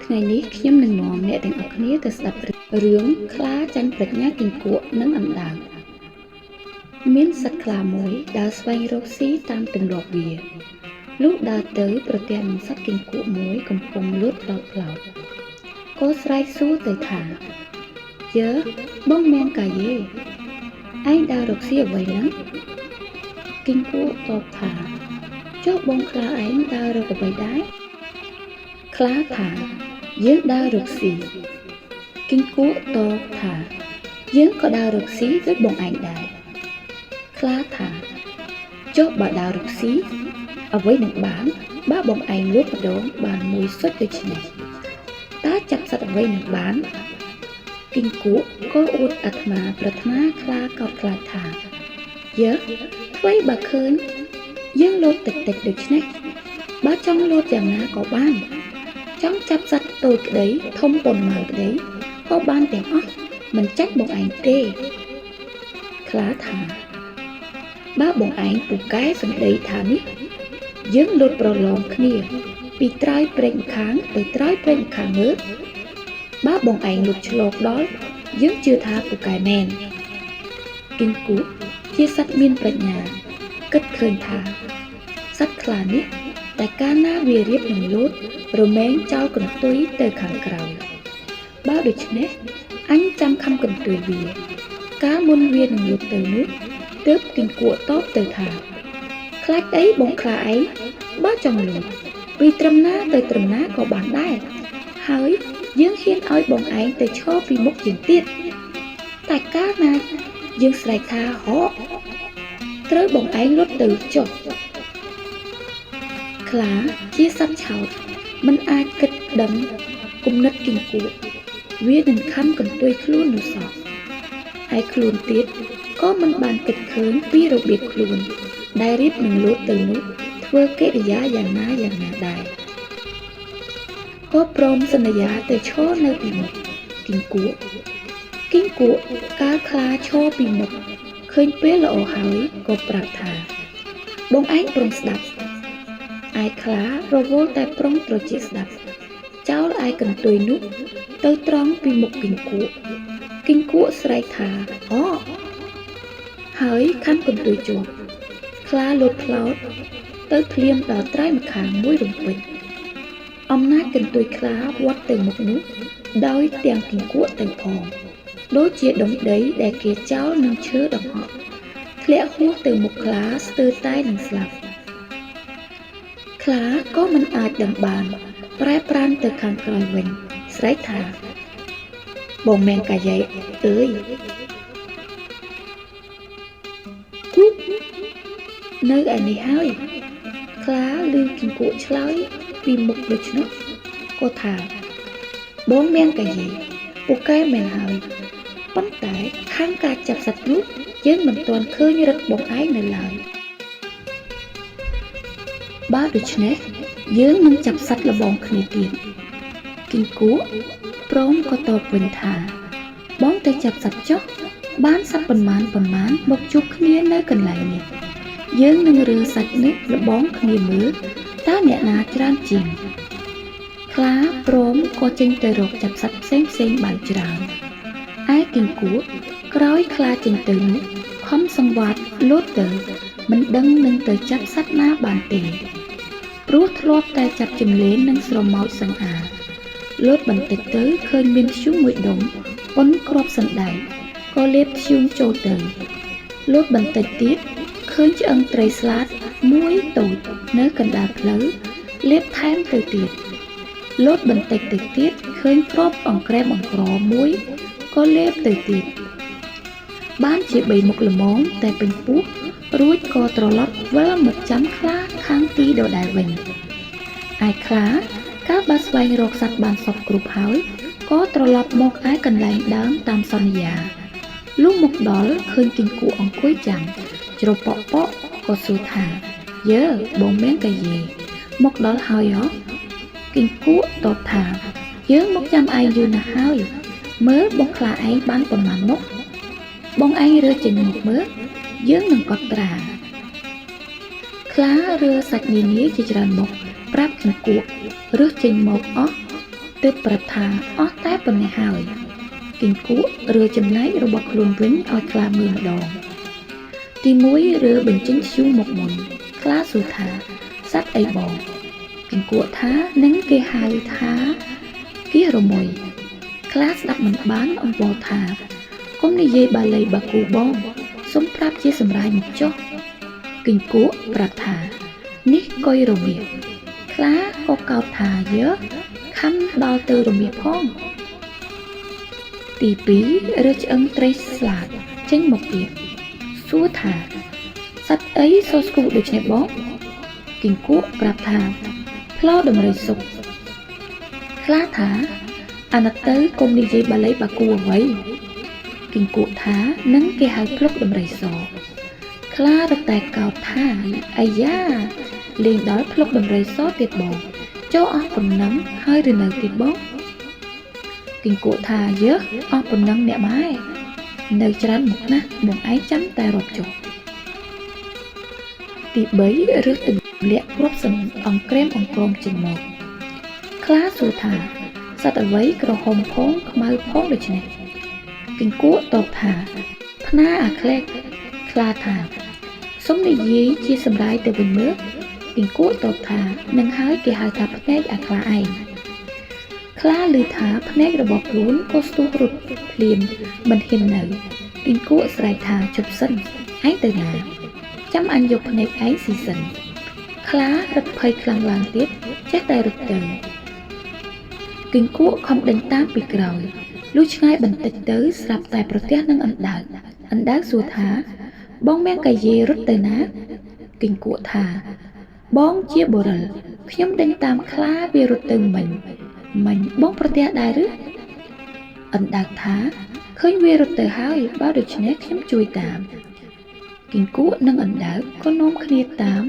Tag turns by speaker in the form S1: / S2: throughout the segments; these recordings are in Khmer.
S1: ថ្ងៃនេះខ្ញុំនឹងនាំអ្នកទាំងអស់គ្នាទៅស្ដាប់រឿងខ្លាចាញ់ប្រាជ្ញាគីង្គក់និងអណ្ដើកមានសត្វខ្លាមួយដើរស្វែងរកស៊ីតាមទម្លាប់វាលុះដើរទៅប្រទះនឹងសត្វគីង្គក់មួយកំពុងលូតផ្លោតក៏ស្រែកសួរទៅថាយើបងមានកាយេឯងដើររកស៊ីអ្វីហ្នឹងគីង្គក់តបថាចុះបងខ្លាឯងដើររកអ្វីដែរខ្លាថាយើងដើររកស៊ីគីង្គក់តបថាយើងក៏ដើររកស៊ីដូចបងឯងដែរខ្លាថាចុះបើដើររកស៊ីអ្វីនឹងបានបើបងឯងលួចម្ដងបានមួយសុទ្ធដូច្នេះតើចាប់សត្វអ្វីនឹងបានគីង្គក់ក៏អួតអាត្មាប្រាថ្នាខ្លាកោតខ្លាចថាយើអ្វីបើឃើញយើងលោតតិចដូច្នេះបើចង់លោតយ៉ាងណាក៏បានចង់ចាប់សត្វតូចក្តីធំប៉ុន្មានក្តីក៏បានទាំងអស់មិនចាច់បងឯងទេខ្លាថាបើបងឯងពូកែសម្ដីថានេះយើងលោតប្រឡងគ្នាពីត្រើយព្រែកម្ខាងទៅត្រើយព្រែកម្ខាងមើលបើបងឯងលុតឆ្លងដល់យើងជឿថាពូកែមែនគីង្គក់ជាសត្វមានប្រាជ្ញាគិតឃើញថាសត្វខ្លានេះតែកាលណាវារៀបនឹងលូតរមែងចោលកន្ទុយទៅខាងក្រោយបើដូច្នេះអញចាំខំកន្ទុយវាកាលមុនវានឹងលូតទៅនោះទើបគីង្គក់តបទៅថាខ្លាចអីបងខ្លាឯងបើចង់លូតពីត្រឹមណាទៅត្រឹមណាក៏បានដែរហើយយើងហ៊ានឲ្យបងឯងទៅឈរពីមុខយើងទៀតតែកាលណាយើងស្រែកថាហកត្រូវបងឯងលូតទៅចុះខ្លាជាសត្វឆោតមិនអាចគិតដឹងគំនិតគីង្គក់វានឹងខំកន្ទុយខ្លួននោះសោះហើយខ្លួនទៀតក៏មិនបានគិតឃើញពីរបៀបខ្លួនដែលរៀបនឹងលូតទៅនោះធ្វើកិរិយាយ៉ាងណាដែរក៏ព្រមសន្យាទៅឈរនៅពីមុខគីង្គក់កាលខ្លាឈរពីមុខឃើញពេលល្អហើយក៏ប្រាប់ថាបងឯងប្រុងស្ដាប់ឯខ្លារវល់តែប្រុងត្រជាស្ដាប់ចោលឯកន្ទុយនោះទៅត្រង់ពីមុខគីង្គក់ស្រែកថាអូហើយខាន់កន្ទុយជាប់ខ្លាលូតផ្លោតទៅភ្លាមដល់ត្រើយម្ខាងមួយរំពេចអំណាចកន្ទុយខ្លាវត្តទៅមុខនោះដោយទាំងគីង្គក់ទាំងផងដូចជាដុំដីដែលគេចោលនឹងឈើដង្ហក់ធ្លាក់ហួសទៅមុខខ្លាស្ទើរតែនឹងស្លាប់ខ្លាក៏មិនអាចដឹងបានប្រែប្រានទៅខាងក្រោយវិញស្រែកថាបងមែនកាយអើយគូនៅឯនេះហើយខ្លាឮគីង្គក់ឆ្លើយពីមុខដូច្នោះក៏ថាបងមានកាយពូកែមែនហើយប៉ុន្តែខាងការចាប់សត្វនោះយើងមិនទាន់ឃើញរឹតបងឯងនៅឡើយបើដូច្នេះយើងនឹងចាប់សត្វល្បងគ្នាទៀតគីង្គក់ព្រមក៏តបវិញថាបងទៅចាប់សត្វចុះបានសត្វប៉ុន្មានមកជួបគ្នានៅកន្លែងនេះយើងនឹងរើសត្វនេះល្បងគ្នាមើលតើអ្នកណាច្រើនជាងខ្លាព្រមក៏ចេញទៅរកចាប់សត្វផ្សេងបានច្រើនឯគីង្គក់ក្រោយខ្លាចេញទៅនោះខំសង្វាតលូតទៅមិនដឹងនឹងទៅចាប់សត្វណាបានទេព្រោះធ្លាប់តែចាប់ចម្លេននិងស្រមោចសង្អាលូតបន្តិចទៅឃើញមានធ្យូងមួយដុំប៉ុនគ្រាប់សណ្ដែកក៏លេបធ្យូងចូលទៅលូតបន្តិចទៀតឃើញឆ្អឹងត្រីស្លាតមួយតូចនៅកណ្ដាលផ្លូវលេបថែមទៅទៀតលូតបន្តិចទៅទៀតឃើញគ្រាប់អង្ក្រែបអង្ក្រមួយក៏លេបទៅទៀតបានជា3មុខល្មមតែពេញពោះរួចក៏ត្រឡប់វិលមកចាំខ្លាខាងទីដដែលវិញឯខ្លាកាលបើស្វែងរកសត្វបានសពគ្រប់ហើយក៏ត្រឡប់មកឯកន្លែងដើមតាមសន្យាលុះមកដល់ឃើញគីង្គក់អង្គុយចាំច្រប៉ក់ក៏សួរថាយើបងមានកាយេមកដល់ហើយហ៎គីង្គក់តបថាយើងមកចាំឯងយូរណាស់ហើយមើលបងខ្លាឯងបានប៉ុន្មានមុខបងឯងរើចេញមកមើលយើងនឹងកត់ត្រាខ្លារើសាច់នានាជាច្រើនមុខប្រាប់គីង្គក់រើសចេញមកអស់ទ ទើបប្រាប់ថាអស់តែប៉ុណ្ណេះហើយគីងគក់រើចំណែករបស់ខ្លួនវិញឲ្យខ្លាមើលម្ដងទី1រើបញ្ចេញធ្យូងមកមុនខ្លាសួរថាសត្វអីបងគីងគក់ថានឹងគេហៅថាគៀរមុយខ្លាស្ដាប់មិនបានអង្វរថាកុំនិយាយបាលីបាគូបងសុំប្រាប់ជាសម្រាយមកចុះគីងគក់ប្រាប់ថានេះកុយរមាសខ្លាក៏កោតថាយើខំដល់ទៅរមាសផងទី2រើឆ្អឹងត្រីស្លាតចេញមកទៀតសួរថាសត្វអីសស្គូដូចនេះបងគីងគក់ប្រាប់ថាផ្លោដំរីសុកខ្លាថាអាណិតទៅកុំនិយាយបាលីបាគូអ្វីគីងគក់ថានឹងគេហៅភ្លុកដំរីសខ្លារតែកោតថាអាយ៉ាលេងដល់ភ្លុកដំរីសទៀតបងចូលអស់ប៉ុណ្ណឹងហើយឬនៅទៀតបងគីងគក់ថាយើអស់ប៉ុណ្ណឹងអ្នកម៉ែនៅច្រើនមុខណាស់បងឯងចាំតែរកចុះទី3រើសទម្លាក់គ្រាប់សំអង្ក្រែមអង្ក្រមចេញមកខ្លាសួរថាសត្វអ្វីក្រហមផងខ្មៅផងដូច្នេះគីងគក់តបថាផ្នាអាក្លែកខ្លាថាសុំនិយាយជាសម្រាយទៅវិញមើលគីងគក់តបថានឹងហើយគេហៅថាភ្នែកអាខ្លាឯងខ្លាឮថាភ្នែករបស់ខ្លួនក៏ស្ទុះរត់ភ្លាមមិនហ៊ាននៅគីងគក់ស្រែកថាជប់សិនឯងទៅណាចាំអញយកភ្នែកឯងស៊ីសិនខ្លារត់ភ័យខ្លាំងឡើងទៀតចេះតែរត់ទៅគីងគក់ខំដេញតាមពីក្រោយលុះឆ្ងាយបន្តិចទៅស្រាប់តែប្រទះនឹងអណ្ដើកសួរថាបងមានកាយេរត់ទៅណាគីងគក់ថាបងជាបុរិលខ្ញុំដេញតាមខ្លាវារត់ទៅមិញបងប្រទះដែរឬអណ្ដើកថាឃើញវារត់ទៅហើយបើដូច្នេះខ្ញុំជួយតាមគីងគក់និងអណ្ដើកក៏នាំគ្នាតាម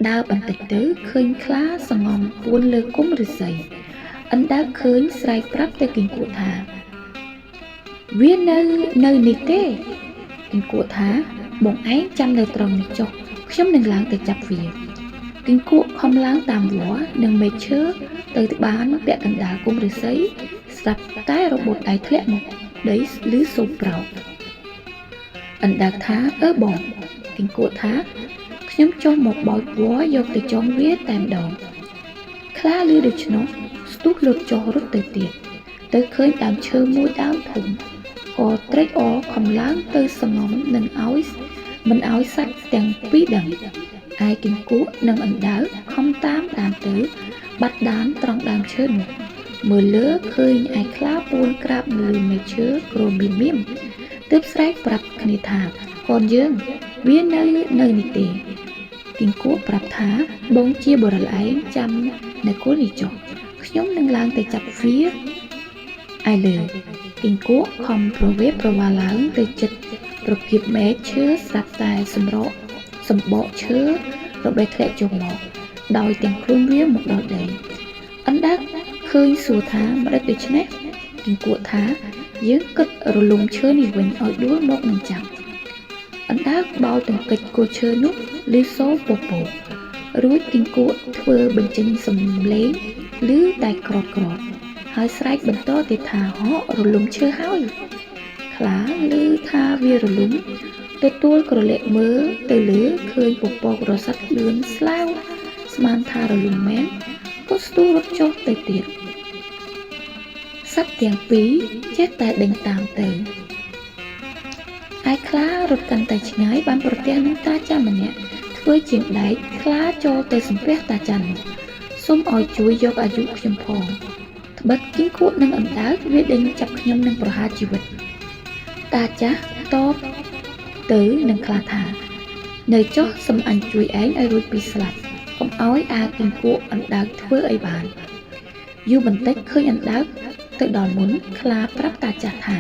S1: ដើរបន្តិចទៅឃើញខ្លាសងំពួនលើគុម្ពឫស្សីអណ្ដើកឃើញស្រែកប្រាប់ទៅគីងគក់ថាវានៅនេះទេគីងគក់ថាបងឯងចាំនៅត្រង់នេះចុះខ្ញុំនឹងឡើងទៅចាប់វាគីងគក់ខំឡើងតាមវល្លិនិងមេឃឈើទៅបានពាក់កណ្ដាលគុម្ពឫស្សីស្រាប់តែរបូតដៃធ្លាក់មកដីឮសូរប្រោកអណ្ដើកថាបងគីងគក់ថាខ្ញុំចុះមកបោចវល្លិយកទៅចងវាតែម្ដងខ្លាឮដូច្នោះស្ទុះលុតចុះរត់ទៅទៀតទៅឃើញដើមឈើមួយដើមធំក៏ត្រេកអរខំឡើងទៅសងំនឹងមិនឲ្យសត្វទាំងពីរដឹងឯគីងគក់និងអណ្ដើកខំតាមដានទៅបាត់ដានត្រង់ដើមឈើនោះមើលលើឃើញឯខ្លាពួនក្រាបនៅលើមែកឈើក្រមមៀមទើបស្រែកប្រាប់គ្នាថាកូនយើងវានៅនេះទេគីងគក់ប្រាប់ថាបងជាបុរិលឯងចាំនៅគល់នេះចុះខ្ញុំនឹងឡើងទៅចាប់វាឯលើគីងគក់ខំប្រវេប្រវាឡើងទៅចិត្តប្រគៀបមែកឈើស្រាប់តែសម្បកឈើរបេះធ្លាក់ចុះមកដោយទាំងខ្លួនវាមកដល់ដីអណ្ដើកឃើញសួរថាម្ដេចដូច្នេះគីងគក់ថាយើងគិតរលំឈើនេះវិញឲ្យដួលមកនឹងចាប់អណ្ដើកបោលទង្គិចគល់ឈើនោះលឺសូរពពករួចគីងគក់ធ្វើបញ្ចេញសំឡេងឮតែក្រត់ហើយស្រែកបន្តទៀតថាហករលំឈើហើយខ្លាឮថាវារលំទទួលក្រឡេកមើលទៅលើឃើញពពករសាត់លឿនស្លាវស្មានថារលំមែនក៏ស្ទុះរត់ចុះទៅទៀតសត្វទាំងពីរចេះតែដេញតាមទៅឯខ្លារត់កាន់តែឆ្ងាយបានប្រទះនឹងតាចាស់ម្នាក់ធ្វើជាងដែកខ្លាចូលទៅសំពះតាចាស់នោះសូមឲ្យជួយយកអាយុខ្ញុំផងត្បិតគីងគក់និងអណ្ដើកវាដេញចាប់ខ្ញុំនឹងប្រហារជីវិតតាចាស់តបទៅនឹងខ្លាថានៅចុះសូមអញជួយឯងឲ្យរួចពីស្លាប់កុំឲ្យអាគីងគក់អណ្ដើកធ្វើអីបានយូរបន្តិចឃើញអណ្ដើកទៅដល់មុនខ្លាប្រាប់តាចាស់ថា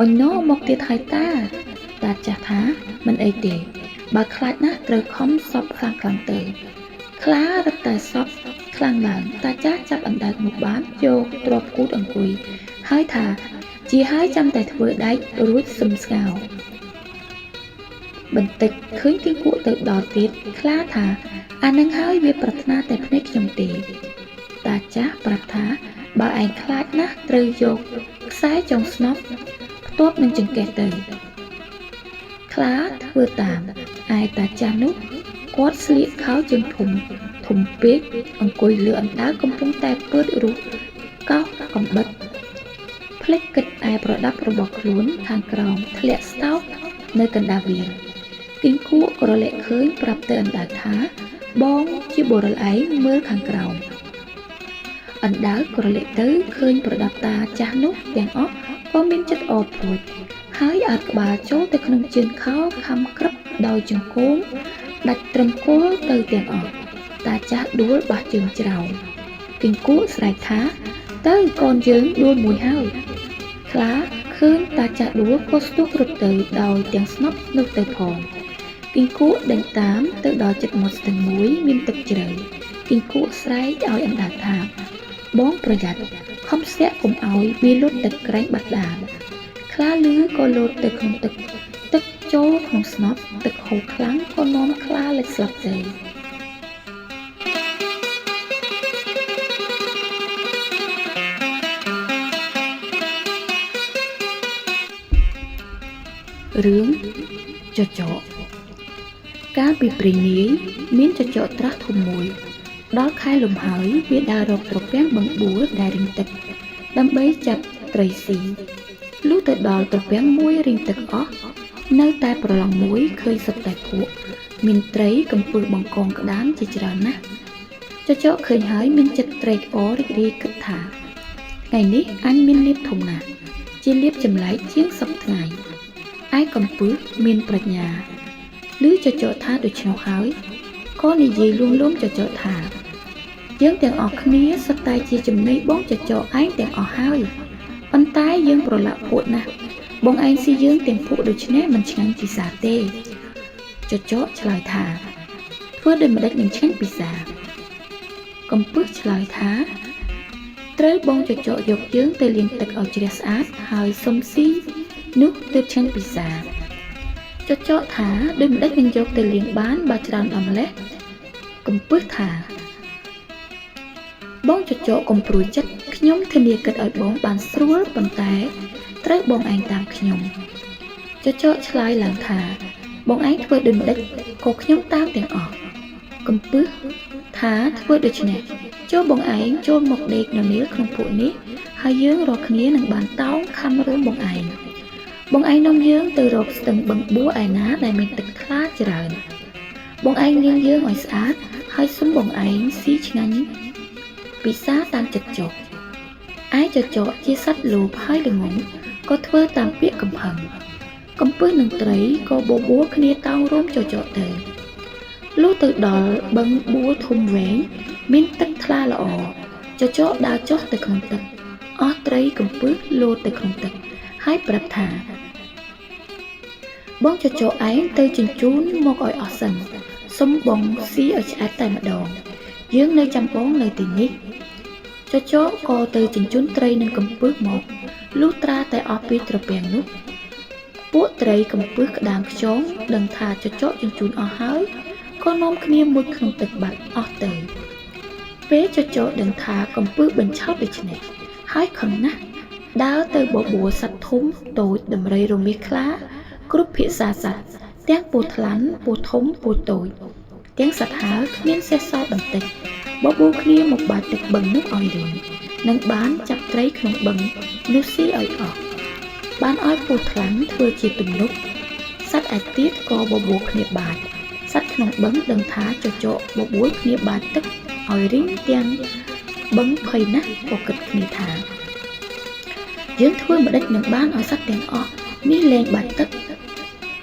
S1: អញណោមកទៀតហើយតាចាស់ថាមិនអីទេបើខ្លាចណាស់ត្រូវខំសពខ្លាំងទៅខ្លារត់តែសពខ្លាំងឡើងតាចាស់ចាប់អណ្ដើកមកបានយកទ្រព្យគូតអង្គុយហើយថាជាហើយចាំតែធ្វើដែករួចសឹមស្ងោបន្តិចឃើញគីងគក់ទៅដល់ទៀតខ្លាថាអានឹងហើយវាប្រាថ្នាតែភ្នែកខ្ញុំទេតាចាស់ប្រាប់ថា បើឯងខ្លាចណាស់ត្រូវយកខ្សែចងស្នប់ផ្ទាប់នឹងចង្កេះទៅខ្លាធ្វើតាមឯតាចាស់នោះគាត់ស្លៀកខោជើងធំពេកអង្គុយលើអណ្ដើកកំពុងតែពើតរូបកោសកំបិតភ្លេចគិតឯប្រដាប់របស់ខ្លួនខាងក្រោមធ្លាក់ស្តោកនៅកណ្ដាលវាលគីងគក់ក៏រលែកឃើញប្រាប់ទៅអណ្ដើកថាបងជាបុរសឯងមើលខាងក្រោមអណ្ដើកក៏រលែកទៅឃើញប្រដាប់តាចាស់នោះទាំងអស់ក៏មានចិត្តអភួយហើយអាចក្បាលចូលទៅក្នុងជើងខោខំក្រឹបដោយចង្គោមដាច់ត្រឹមគល់ទៅទាំងអស់តាចាស់ដួលបះជើងច្រោមគីងគក់ស្រែកថាទៅកូនយើងដួលមួយហើយខ្លាឃើញតាចាស់ដួលក៏ស្ទុះរត់ទៅដោយទាំងស្នប់នោះទៅផងគីងគក់ដេញតាមទៅដល់ជិតមាត់ស្ទឹងមួយមានទឹកជ្រៅគីងគក់ស្រែកឲ្យអណ្ដើកថាបងប្រយ័ត្នខំស្ទាក់កុំឲ្យវាលុតទឹកក្រែងបាត់ដានខ្លាលឺក៏លោតទៅក្នុងទឹកចូលក្នុងស្នប់ទឹកហូរខ្លាំងក៏នាំខ្លាលិចស្លាប់ទៅរឿងចចកកាលពីព្រេងនាយមានចចកត្រាស់ធំមួយដល់ខែលំហើយវាដើររកត្រពាំងបឹងបួរដែលរីងទឹកដើម្បីចាប់ត្រីស៊ីលុះទៅដល់ត្រពាំងមួយរីងទឹកអស់នៅតែប្រឡងមួយឃើញសត្វតែភក់មានត្រីកំពើបង្កងក្តាមជាច្រើនណាស់ចចកឃើញហើយមានចិត្តត្រេកអររីករាយគិតថាថ្ងៃនេះអញមានលៀបធំណាស់ជាលៀបចម្លែកជាងសប្តាហ៍ថ្ងៃឯកំពឹសមានប្រាជ្ញាឬចចកថាដូច្នោះហើយក៏និយាយលួងលោមចចកថាយើងទាំងអស់គ្នាសុទ្ធតែជាចំណីបងចចកឯងទាំងអស់ហើយប៉ុន្តែយើងប្រឡាក់ពួកណាស់បងឯងស៊ីយើងទាំងពួកដូច្នេះមិនឆ្ងាញ់ពិសាទេចចកឆ្លើយថាធ្វើដូចម្ដេចនឹងឆ្ងាញ់ពិសាកំពឹសឆ្លើយថាត្រូវបងចចកយកយើងទៅលាងទឹកឲ្យជ្រះស្អាតហើយសុំស៊ីនោះទើបឆ្ងាញ់ពិសាចចកថាដូចម្ដេចនឹងយកទៅលាងបានបើច្រើនដល់ម្លេះកំពឹសថាបងចចកកុំព្រួយចិត្តខ្ញុំធានាគិតឲ្យបងបានស្រួលប៉ុន្តែត្រូវបងឯងតាមខ្ញុំចចកឆ្លើយឡើងថាបងឯងធ្វើដូចម្ដេចក៏ខ្ញុំតាមទាំងអស់កំពឹសថាធ្វើដូច្នេះចូលបងឯងចូលមកដេកននាលក្នុងពួកនេះហើយយើងរកគ្នានឹងបានតោងខំរួមបងឯងនាំយើងទៅរកស្ទឹងបឹងបួរឯណាដែលមានទឹកថ្លាច្រើនបងឯងលាងយើងឲ្យស្អាតហើយសុំបងឯងស៊ីឆ្ងាញ់ពិសាតាមចិត្តចុះឯចចកជាសត្វលោភហើយល្ងង់ក៏ធ្វើតាមពាក្យកំផឹងកំពឹសនឹងត្រីក៏បបួលគ្នាតោងរួមចចកទៅលុះទៅដល់បឹងបួរធំវែងមានទឹកថ្លាល្អចចកដើរចុះទៅក្នុងទឹកអស់ត្រីកំពឹសលោតទៅក្នុងទឹកហើយប្រាប់ថាបងចចកឯងទៅជញ្ជូនមកឲ្យអស់សិនសុំបងស៊ីឲ្យឆ្អែតតែម្ដងយើងនៅចាំបងនៅទីនេះចចកក៏ទៅជញ្ជូនត្រីនិងកំពឹសមកលុះត្រាតែអស់ពីត្រពាំងនោះពួកត្រីកំពឹសក្តាមខ្យងដឹងថាចចកជញ្ជូនអស់ហើយក៏នាំគ្នាមុជក្នុងទឹកបាត់អស់ទៅពេលចចកដឹងថាកំពឹសបញ្ឆោតដូច្នេះហើយខឹងណាស់ដើរទៅបបួលសត្វធំតូចដំរីរមាសខ្លាគ្រប់ភាសាសត្វទាំងពស់ថ្លាន់ពស់ធំពស់តូចទាំងសត្វហើរគ្មានសេះសល់បន្តិចបបួលគ្នាមកបាចទឹកបឹងនោះឲ្យរីងនិងបានចាប់ត្រីក្នុងបឹងនោះស៊ីឲ្យអស់បានឲ្យពស់ថ្លាន់ធ្វើជាទំនប់សត្វឯទៀតក៏បបួលគ្នាបាចសត្វក្នុងបឹងដឹងថាចចកបបួលគ្នាបាចទឹកឲ្យរីងទាំងបឹងភ័យណាស់ក៏គិតគ្នាថាយើងធ្វើម្ដេចនឹងបានឲ្យសត្វទាំងអស់នេះលែងបាច់ទឹក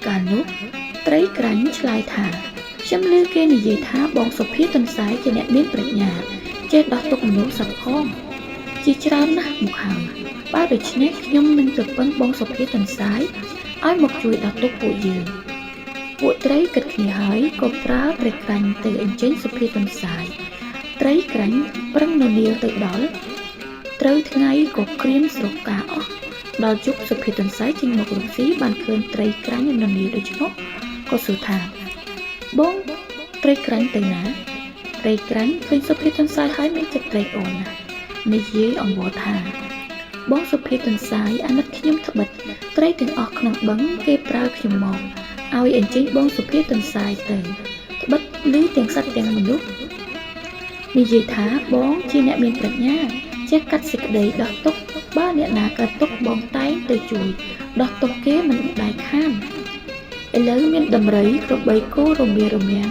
S1: កាលនោះត្រីក្រាញ់ឆ្លើយថាខ្ញុំឮគេនិយាយថាបងសុភាទន្សាយជាអ្នកមានប្រាជ្ញាចេះដោះទុកមនុស្សសត្វផងជាច្រើនណាស់មកហើយបើដូច្នេះខ្ញុំនឹងទៅពឹងបងសុភាទន្សាយឲ្យមកជួយដោះទុកពួកយើងពួកត្រីគិតគ្នាហើយក៏ប្រើត្រីក្រាញ់ទៅអញ្ជើញសុភាទន្សាយត្រីក្រាញ់ប្រឹងននាលទៅដល់ត្រូវថ្ងៃក៏ក្រៀមស្រកាអស់ដល់ជប់សុភាទន្សាយចេញមករកស៊ីបានឃើញត្រីក្រាញ់ននាលដូច្នោះក៏សួរថាបងត្រីក្រាញ់ទៅណាត្រីក្រាញ់ឃើញសុភាទន្សាយហើយមានចិត្តត្រេកអរណាស់ និយាយអង្វរថាបងសុភាទន្សាយអាណិតខ្ញុំត្បិតត្រីទាំងអស់ក្នុងបឹងគេប្រើខ្ញុំមកឲ្យអញ្ជើញបងសុភាទន្សាយទៅត្បិតឮទាំងសត្វទាំងមនុស្សនិយាយថាបងជាអ្នកមានប្រាជ្ញាចេះកាត់សេចក្តីដោះទុក្ខបើអ្នកណាកើតទុក្ខបងតែងទៅជួយដោះទុក្ខគេមិនដែលខានឥឡូវមានដំរីក្របីគោរមារមាំង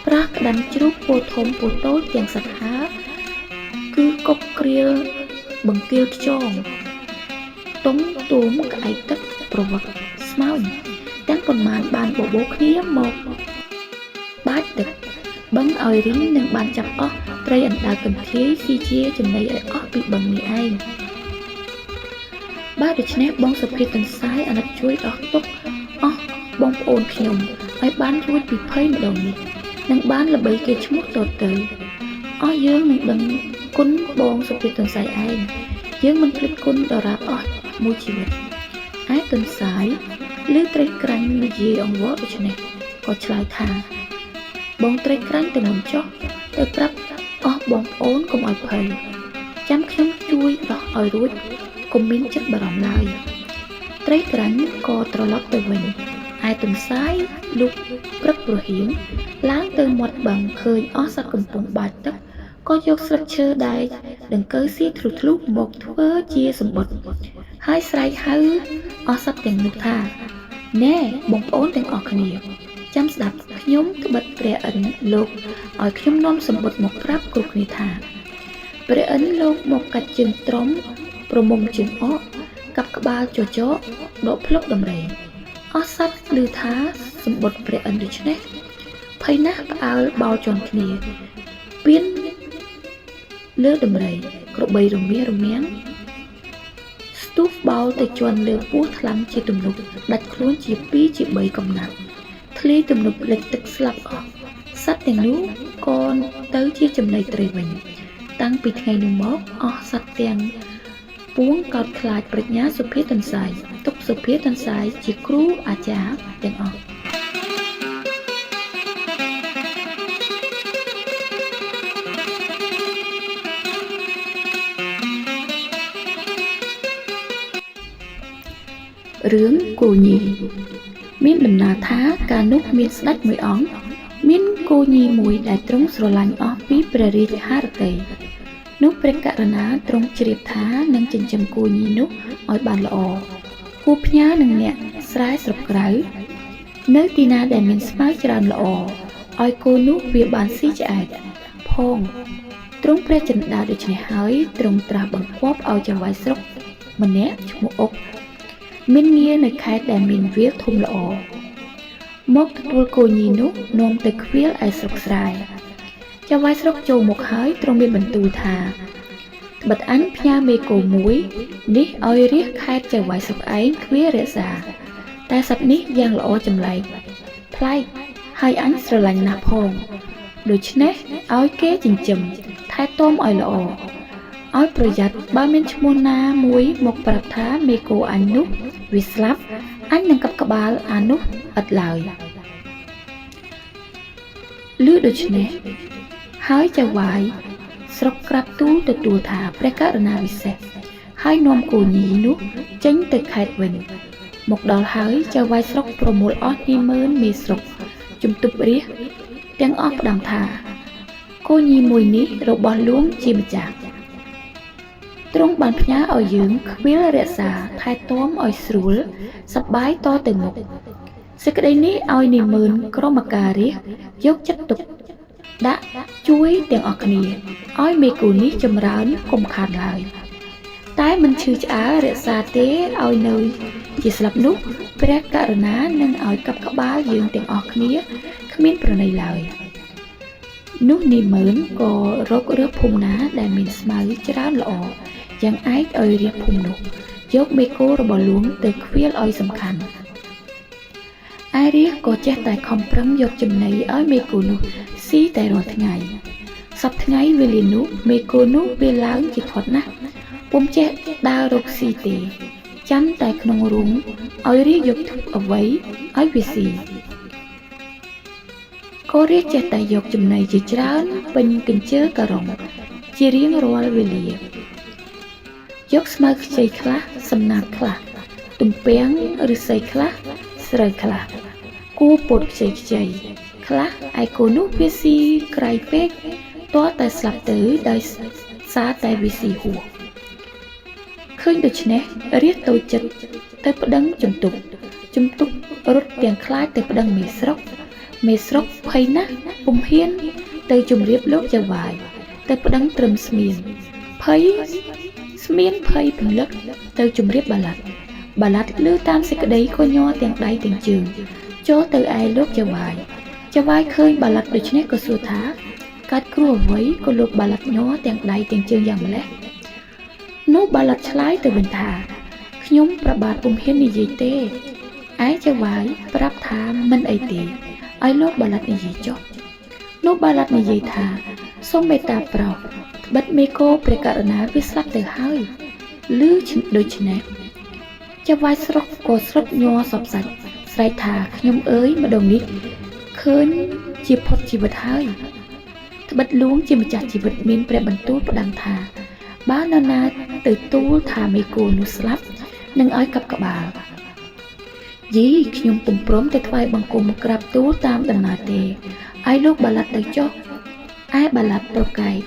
S1: ប្រះក្តាន់ជ្រូកពោធំពោតូចទាំងសត្វហាគឺកុកគ្រាលបង្គាលខ្យងទុំទូមក្អែកទឹកប្រវត្តិស្មោញទាំងប៉ុន្មានបានបបោគ្នាមកបាច់ទឹកបឹងឲ្យរីងនឹងបានចាប់អស់ត្រីអណ្ដើកកន្ធាយស៊ីជាចំណីឲ្យអស់ពីបឹងនេះឯងបើដូច្នេះបងសុភាទន្សាយអាណិតជួយដោះទុក្ខអស់បងប្អូនខ្ញុំឲ្យបានរួចពីភ័យម្ដងនេះនឹងបានល្បីគេឈ្មោះតទៅអស់យើងនឹងដឹងគុណបងសុភាទន្សាយឯងយើងមិនភ្លេចគុណដរាបអស់មួយជីវិតឯទន្សាយឮត្រីក្រាញ់និយាយអង្វរដូច្នេះក៏ឆ្លើយថាបងត្រីក្រាញ់ទៅមុនចុះទៅប្រាប់អស់បងប្អូនកុំឲ្យភ័យចាំខ្ញុំជួយដោះឲ្យរួចកុំមានចិត្តបារម្ភឡើយត្រីក្រាញ់ក៏ត្រឡប់ទៅវិញឯទន្សាយលុកព្រឹកព្រហៀងឡើងទៅមាត់បឹងឃើញអស់សត្វកំពុងបាចទឹកក៏យកស្លឹកឈើដែកដង្កូវស៊ីធ្លុះធ្លុះមកធ្វើជាសម្បុត្រហើយស្រែកហៅអស់សត្វទាំងនោះថាណែបងប្អូនទាំងអស់គ្នាចាំស្ដាប់ខ្ញុំត្បិតព្រះឥន្ទលោកឲ្យខ្ញុំនាំសម្បុត្រមកប្រាប់គ្រប់គ្នាថាព្រះឥន្ទលោកមកកាត់ជើងត្រំប្រមុំជើងអកកាប់ក្បាលចចកដកភ្លុកដំរីអស់សត្វឮថាសម្បុត្រព្រះឥន្ទដូច្នេះភ័យណាស់ផ្អើលបោលជន់គ្នាពៀនលើដំរីក្របីរមារមាំងស្ទុះបោលទៅជន់លើពោះថ្លាំជាទំនប់ដាច់ខ្លួនជា2ជា3កំណាត់ធ្លាយទំនប់លិចទឹកស្លាប់អស់សត្វទាំងនោះក៏ទៅជាចំណីត្រីវិញតាំងពីថ្ងៃនោះមកអស់សត្វទាំងពួងកោតខ្លាចប្រាជ្ញាសុភាទន្សាយទុកសុភាទន្សាយជាគ្រូអាចារ្យទាំងអស់រឿងគោញីមានដំណើរថាកាលនោះមានស្ដេចមួយអង្គមានគោញីមួយដែលទ្រង់ស្រឡាញ់អស់ពីព្រះរាជហឫទ័យនោះព្រះករុណាទ្រង់ជ្រាបថានឹងចិញ្ចឹមគោញីនោះឲ្យបានល្អគួរផ្ញើនឹងអ្នកស្រែស្រុកក្រៅនៅទីណាដែលមានស្មៅច្រើនល្អឲ្យគោនោះវាបានស៊ីឆ្អែតផងទ្រង់ព្រះចិន្តាដូច្នេះហើយទ្រង់ត្រាស់បង្គាប់ឲ្យចៅហ្វាយស្រុកម្នាក់ឈ្មោះអុកមានងារនៅខេត្តដែលមានវាលធំល្អមកទទួលគោញីនោះនាំទៅខ្វៀលឯស្រុកស្រែចៅហ្វាយស្រុកចូលមកហើយទ្រង់មានបន្ទូលថាត្បិតអញផ្ញើមេគោមួយនេះឲ្យរាជខេត្តចៅហ្វាយស្រុកឯងខ្វៀលរក្សាតែសត្វនេះយ៉ាងល្អចម្លែកប្លែកហើយអញស្រឡាញ់ណាស់ផងដូច្នេះឲ្យគេចិញ្ចឹមថែទាំឲ្យល្អឲ្យប្រយ័ត្នបើមានឈ្មោះណាមួយមកប្រាប់ថាមេគោអញនោះវាស្លាប់អញនឹងកាប់ក្បាលអានោះឥតឡើយឮដូច្នេះហើយចៅហ្វាយស្រុកក្រាបទូលទទួលថាព្រះករុណាវិសេសហើយនាំគោញីនោះចេញទៅខេត្តវិញមកដល់ហើយចៅហ្វាយស្រុកប្រមូលអស់20000មេស្រុកជំទប់រាជទាំងអស់ផ្ដាំថាគោញីមួយនេះរបស់លួងជាម្ចាស់ទ្រង់បានផ្ញើឲ្យយើងខ្វៀលរក្សាថែទាំឲ្យស្រួលសប្បាយតទៅមុខសេចក្តីនេះឲ្យ20000ក្រុមការរាជយកចិត្តទុកដាក់ជួយទាំងអស់គ្នាឲ្យមេគូនេះចម្រើនកុំខានឡើយតែមិនឈឺឆ្អើរក្សាទេឲ្យនៅជាស្លាប់នោះព្រះករុណានឹងឲ្យកាប់ក្បាលយើងទាំងអស់គ្នាគ្មានប្រណីឡើយនោះ20000ក៏រករើសភូមិណាដែលមានស្មៅច្រើនល្អយ៉ាងឯកឲ្យរាជភូមិនោះយកមេគោរបស់លួងទៅខ្វៀលឲ្យសំខាន់ឯរាជក៏ចេះតែខំប្រឹងយកចំណីឲ្យមេគោនោះស៊ីតែរាល់ថ្ងៃសប្តាហ៍ថ្ងៃវេលានោះមេគោនោះវាឡើងជាធាត់ណាស់ពុំចេះដើររកស៊ីទេចាំតែក្នុងរូងឲ្យរាជយកអ្វីឲ្យវាស៊ីក៏រាជចេះតែយកចំណីជាច្រើនពេញកញ្ជើការុងជារៀងរាល់វេលា យកស្មៅខ្ចីខ្លះសំណាបខ្លះទំពាំងឬស័យខ្លះស្រូវខ្លះគូពោតខ្ចីខ្លះឯគូនោះវាស៊ីក្រៃពេកទាល់តែស្លាប់ទៅដោយសារតែវាស៊ីហួសឃើញដូច្នេះរាជតូចចិត្តទៅប្តឹងជំទប់រត់ទាំងខ្លាចទៅប្តឹងមេស្រុកភ័យណាស់ពុំហ៊ានទៅជម្រាបលោកចៅហ្វាយទៅប្តឹងត្រឹមស្មៀនភ័យព្រលឹកទៅជម្រាបបាឡាត់ឮតាមសេចក្តីក៏ញ័រទាំងដៃទាំងជើងចូលទៅឯលោកចៅហ្វាយឃើញបាឡាត់ដូច្នេះក៏សួរថាកាត់គ្រោះអ្វីក៏លោកបាឡាត់ញ័រទាំងដៃទាំងជើងយ៉ាងម្ល៉េះនោះបាឡាត់ឆ្លើយទៅវិញថាខ្ញុំប្របាទពុំហ៊ាននិយាយទេឯចៅហ្វាយប្រាប់ថាមិនអីទេឲ្យលោកបាឡាត់និយាយចុះនោះបាឡាត់និយាយថាសូមមេត្តាប្រោសត្បិតមេគោព្រះករុណាវាស្លាប់ទៅហើយឮដូច្នេះចៅហ្វាយស្រុកក៏ស្រុតញ័រសពសាច់ស្រែកថាខ្ញុំអើយម្ដងនេះឃើញជាផុតជីវិតហើយត្បិតលួងជាម្ចាស់ជីវិតមានព្រះបន្ទូលផ្ដាំថាបើនរណាទៅទូលថាមេគោនោះស្លាប់នឹងឲ្យកាប់ក្បាលយីខ្ញុំពុំព្រមទៅថ្វាយបង្គំក្រាបទូលតាមដំណើរទេឲ្យលោកបាឡាត់ទៅចុះឯបាឡាត់ប្រកែក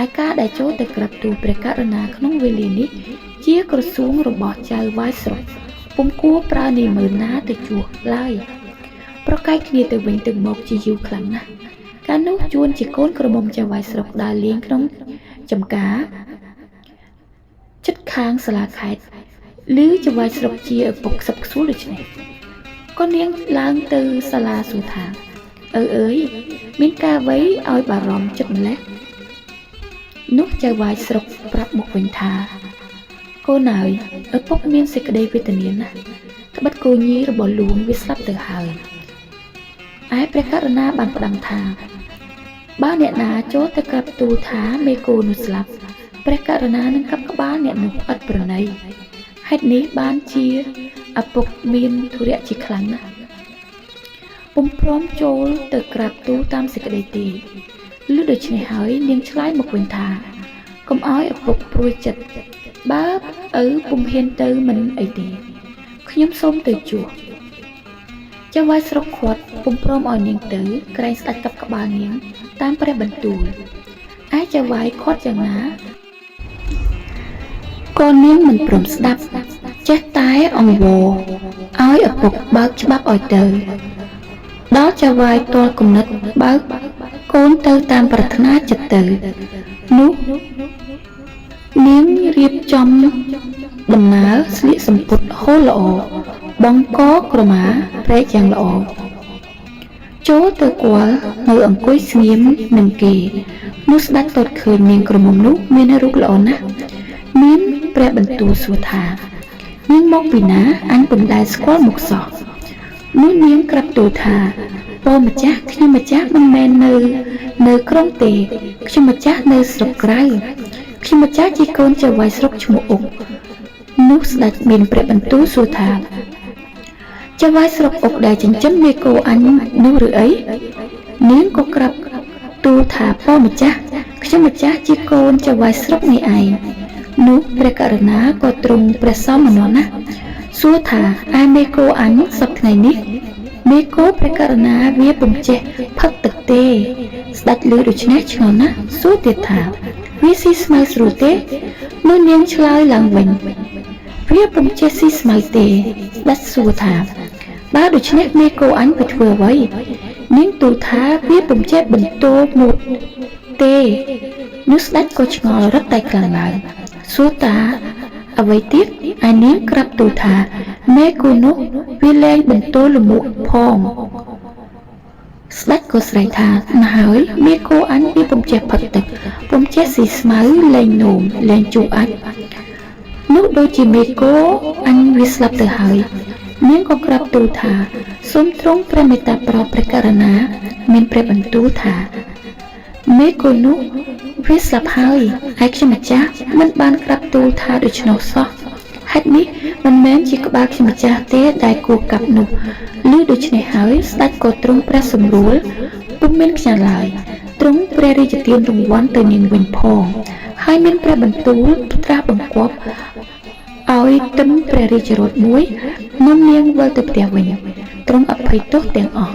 S1: ឯការដែលចូលទៅក្រាបទូលព្រះករុណាក្នុងវេលានេះជាក្រសួងរបស់ចៅវាយស្រុកពុំគួរប្រើនាមណាទៅជួសឡើយប្រកែកគ្នាទៅវិញទៅមកជាយូរខ្លាំងណាស់កាលនោះជួនជាកូនក្រមុំចៅវាយស្រុកដើរលេងក្នុងចំការចិត្តខាងសាលាខេត្តឬចៅវាយស្រុកជាឪពុកសឹកខ្សួលដូច្នេះក៏នាងឡើងទៅសាលាសួរថាអើយមានការអ្វីឲ្យបារម្ភចិត្តម្ល៉េះនោះចៅវាយស្រុកប្រាប់មកវិញថាកូនអើយឪពុកមានសេចក្តីវេទនាណាស់ត្បិតកូនញីរបស់លួងវាស្លាប់ទៅហើយឯព្រះករុណាបានផ្ដាំថាបើអ្នកណាចូលទៅក្រាបទូលថាមេគោនោះស្លាប់ព្រះករុណានឹងកាប់ក្បាលអ្នកនោះឥតប្រណីហេតុនេះបានជាឪពុកមានធុរៈជាខ្លាំងណាស់ពុំព្រមចូលទៅក្រាបទូលតាមសេចក្តីទេឮដូច្នេះហើយនាងឆ្លើយមកវិញថាកុំឲ្យឪពុកព្រួយចិត្តបើឪពុំហ៊ានទៅមិនអីទេខ្ញុំសូមទៅជួសចៅវាយស្រុកខាត់ពុំព្រមឲ្យនាងទៅក្រែងស្ដេចកាប់ក្បាលនាងតាមព្រះបន្ទូលឯចៅវាយខាត់យ៉ាងណាក៏នាងមិនព្រមស្ដាប់ចេះតែអង្វរឲ្យឪពុកបើកច្បាប់ឲ្យទៅដល់ចៅវាយទាល់គំនិតបើកកូនទៅតាមប្រាថ្នាចិត្តទៅនោះនាងរៀបចំដំណើរស្លៀកសំពត់ហូលល្អបង្កក្រមាព្រែកយ៉ាងល្អចូលទៅគាល់នៅអង្គុយស្ងៀមនឹងគេនោះស្ដេចទតឃើញនាងក្រមុំនោះមានរូបល្អណាស់មានព្រះបន្ទូលសួរថានាងមកពីណាអញពុំដែលស្គាល់មុខសោះនោះនាងក្រាបទូលថាពោម្ចាស់ខ្ញុំម្ចាស់មិនមែននៅក្រុងទេខ្ញុំម្ចាស់នៅស្រុកក្រៅខ្ញុំម្ចាស់ជាកូនចៅវាយស្រុកឈ្មោះអុកនោះស្ដេចមានព្រះបន្ទូលសួរថាចៅវាយស្រុកអុកដែលចិញ្ចឹមមេគោអញនោះឬអីនាងក៏ក្រាបទូលថាពោម្ចាស់ខ្ញុំម្ចាស់ជាកូនចៅវាយស្រុកនេះឯងនោះព្រះករុណាក៏ទ្រង់ព្រះសមណណាសួរថាឯមេគោអញសប្ថ្ងៃនេះមេគោព្រះករុណាវាពុំចេះផឹកទឹកទេស្ដេចឮដូច្នេះឆ្ងល់ណាស់សួរទៀតថាវាស៊ីស្មៅស្រួលទេនោះនាងឆ្លើយឡើងវិញវាពុំចេះស៊ីស្មៅទេស្ដេចសួរថាបើដូច្នេះមេគោអញទៅធ្វើអ្វីនាងទូលថាវាពុំចេះបន្ទោមុតទេនោះស្ដេចក៏ឆ្ងល់រឹតតែខ្លាំងឡើងសួរតាអ្វីទៀតឯនាងក្រាបទូលថាមេគោនោះវាលែងបន្ទោលមុខផងស្ដេចក៏ស្រែកថាណាហើយមេគោអញវាពុំចេះផឹកទឹកពុំចេះស៊ីស្មៅលែងនោមលែងជូរអាចនោះដូចជាមេគោអញវាស្លាប់ទៅហើយនាងក៏ក្រាបទូលថាសូមទ្រង់ព្រះមេត្តាប្រោសព្រះករុណាមានព្រះបន្ទូលថាមេគោនោះវាស្លាប់ហើយឯខ្ញុំម្ចាស់មិនបានក្រាបទូលថាដូច្នោះសោះហេតុនេះមិនមែនជាក្បាលខ្ញុំម្ចាស់ទេដែលគួរកាប់នោះឮដូច្នេះហើយស្ដេចក៏ទ្រង់ព្រះសម្រួលពុំមានខ្ញាល់ឡើយទ្រង់ព្រះរាជទានរង្វាន់ទៅនាងវិញផង ហើយមានព្រះបន្ទូលត្រាស់បង្គាប់ឲ្យទឹមព្រះរាជរថមួយនាំនាងវិលទៅផ្ទះវិញទ្រង់អភ័យទោសទាំងអស់